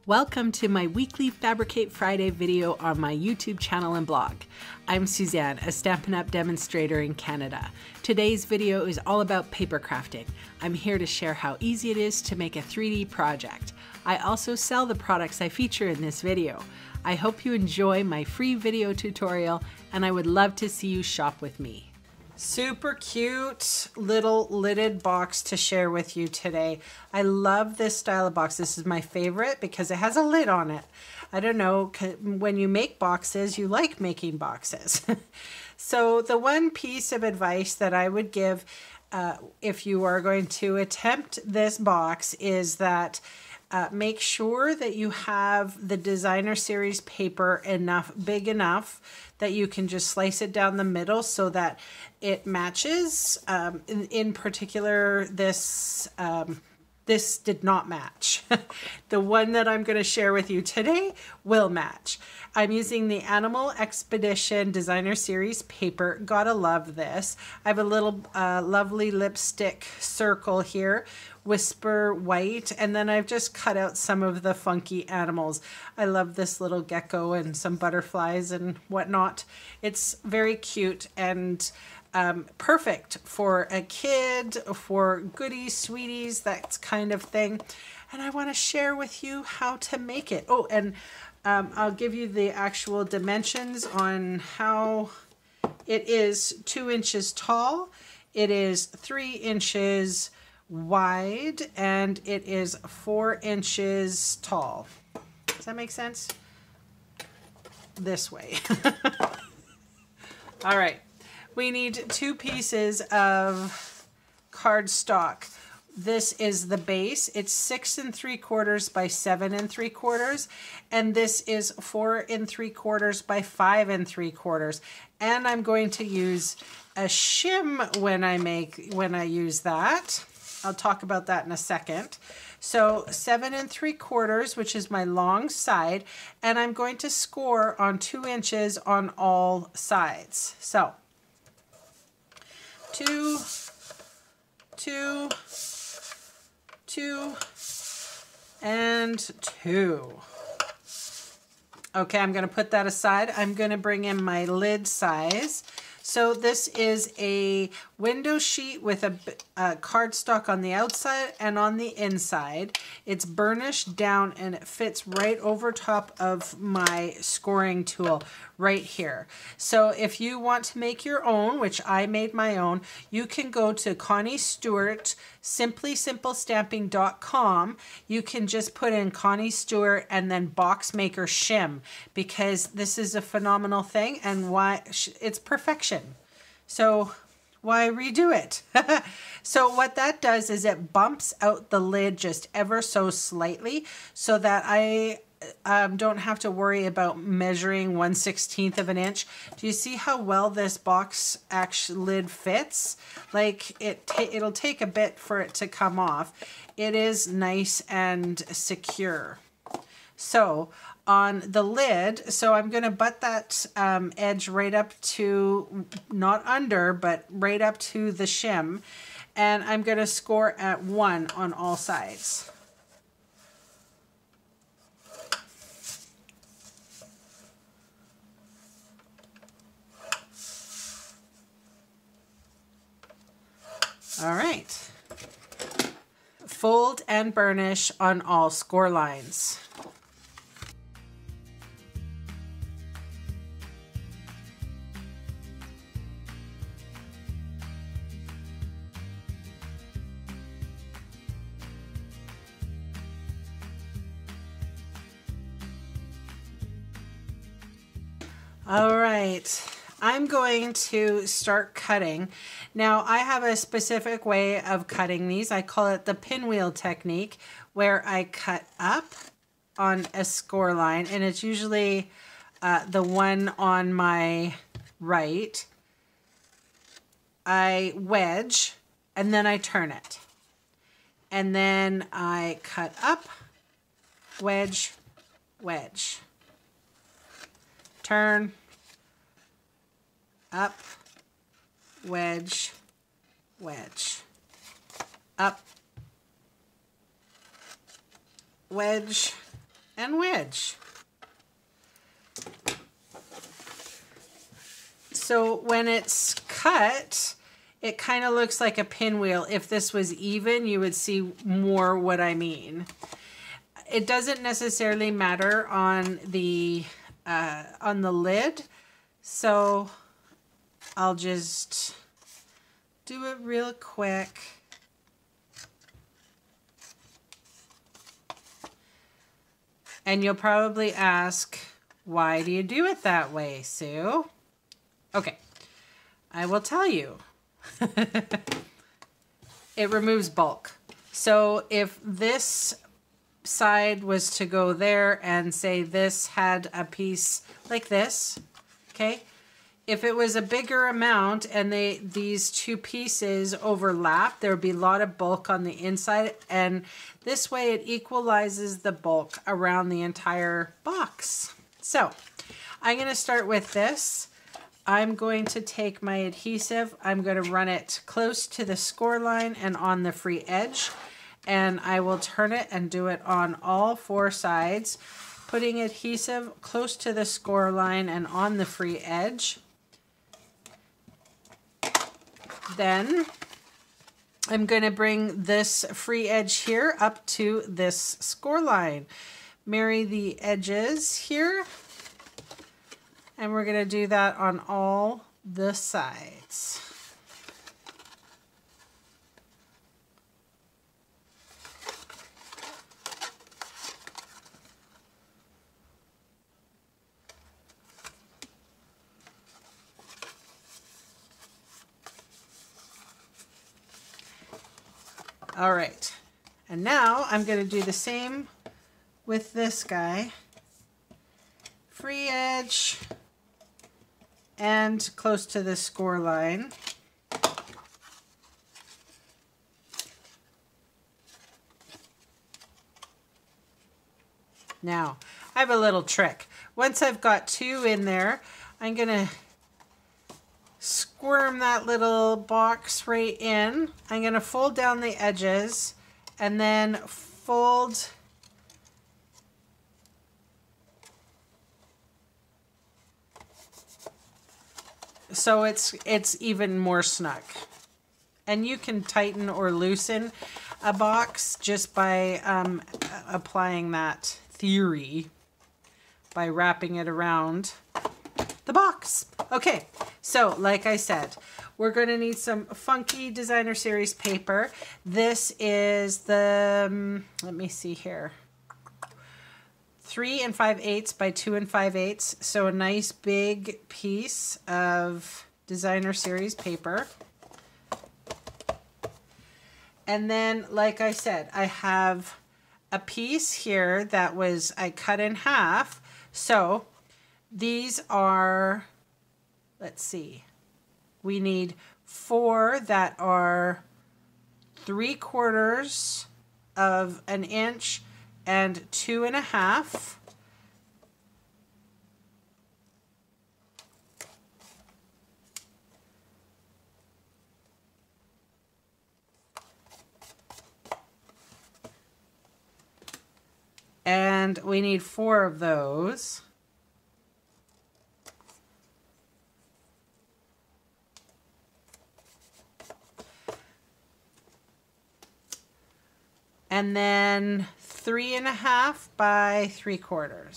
Welcome to my weekly Fabricate Friday video on my YouTube channel and blog. I'm Suzanne, a Stampin' Up! Demonstrator in Canada. Today's video is all about paper crafting. I'm here to share how easy it is to make a 3D project. I also sell the products I feature in this video. I hope you enjoy my free video tutorial, and I would love to see you shop with me. Super cute little lidded box to share with you today. I love this style of box. This is my favorite because it has a lid on it. I don't know, when you make boxes, you like making boxes. So the one piece of advice that I would give if you are going to attempt this box is that make sure that you have the designer series paper big enough that you can just slice it down the middle so that it matches. In particular, this did not match. The one that I'm going to share with you today will match. I'm using the Animal Expedition Designer Series paper. Gotta love this. I have a little lovely lipstick circle here, Whisper White, and then I've just cut out some of the funky animals. I love this little gecko and some butterflies and whatnot. It's very cute and perfect for a kid, for goodies, sweeties, that kind of thing. And I want to share with you how to make it. Oh, and I'll give you the actual dimensions on how it is. 2 inches tall, it is 3 inches wide, and it is 4 inches tall. Does that make sense? This way. All right. We need 2 pieces of cardstock. This is the base. It's 6 3/4 by 7 3/4, and this is 4 3/4 by 5 3/4. And I'm going to use a shim when I use that. I'll talk about that in a second. So 7 3/4, which is my long side, and I'm going to score on 2 inches on all sides. So 2, 2, 2, and 2. Okay, I'm going to put that aside. I'm going to bring in my lid size. So this is a window sheet with a cardstock on the outside and on the inside. It's burnished down and it fits right over top of my scoring tool right here. So if you want to make your own, which I made my own, you can go to Connie Stewart, simplysimplestamping.com. You can just put in Connie Stewart and then box maker shim, because this is a phenomenal thing and why it's perfection. So why redo it? So what that does is it bumps out the lid just ever so slightly so that I don't have to worry about measuring 1/16 of an inch. Do you see how well this box lid fits? Like it'll take a bit for it to come off. It is nice and secure. So on the lid, so I'm going to butt that edge right up to, not under, but right up to the shim. And I'm going to score at 1 on all sides. All right. Fold and burnish on all score lines. All right, I'm going to start cutting. Now I have a specific way of cutting these. I call it the Pinwheel Technique, where I cut up on a score line, and it's usually the one on my right. I wedge, and then I turn it. And then I cut up, wedge, wedge. Turn, up, wedge, wedge, up, wedge, and wedge. So when it's cut, it kind of looks like a pinwheel. If this was even, you would see more what I mean. It doesn't necessarily matter on the lid, so I'll just do it real quick. And you'll probably ask, why do you do it that way, Sue? Okay, I will tell you. It removes bulk. So if this side was to go there and say this had a piece like this, okay? If it was a bigger amount and these two pieces overlap, there would be a lot of bulk on the inside, and this way it equalizes the bulk around the entire box. So I'm going to start with this. I'm going to take my adhesive, I'm going to run it close to the score line and on the free edge, and I will turn it and do it on all four sides, putting adhesive close to the score line and on the free edge. Then I'm going to bring this free edge here up to this score line. Marry the edges here. And we're going to do that on all the sides. All right, and now I'm going to do the same with this guy. Free edge and close to the score line. Now, I have a little trick. Once I've got two in there, I'm going to squirm that little box right in. I'm going to fold down the edges and then fold so it's even more snug. And you can tighten or loosen a box just by applying that theory by wrapping it around the box. Okay, so like I said, we're going to need some funky designer series paper. This is the, let me see here, 3 5/8 by 2 5/8. So a nice big piece of designer series paper. And then, like I said, I have a piece here that I cut in half. So these are, let's see, we need 4 that are 3/4 of an inch and 2 1/2. And we need 4 of those. And then 3 1/2 by 3/4.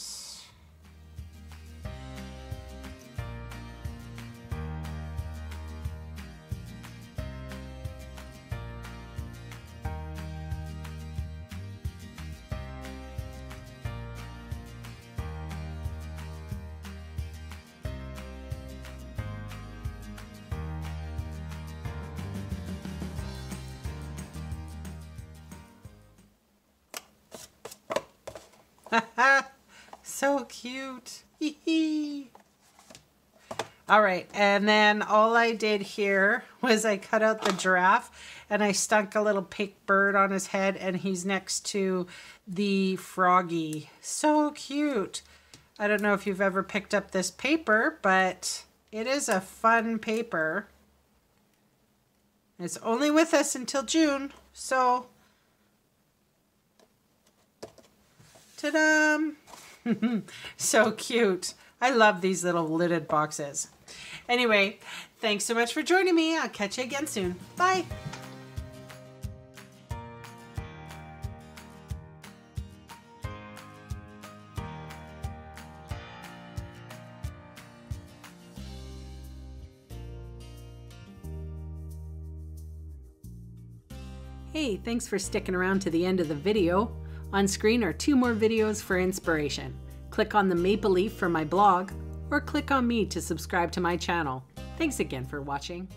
So cute. All right, and then all I did here was I cut out the giraffe and I stuck a little pink bird on his head, and he's next to the froggy. So cute. I don't know if you've ever picked up this paper, but it is a fun paper. It's only with us until June, so Ta-da! So cute. I love these little lidded boxes. Anyway, thanks so much for joining me. I'll catch you again soon. Bye. Hey, thanks for sticking around to the end of the video. On screen are 2 more videos for inspiration. Click on the maple leaf for my blog, or click on me to subscribe to my channel. Thanks again for watching.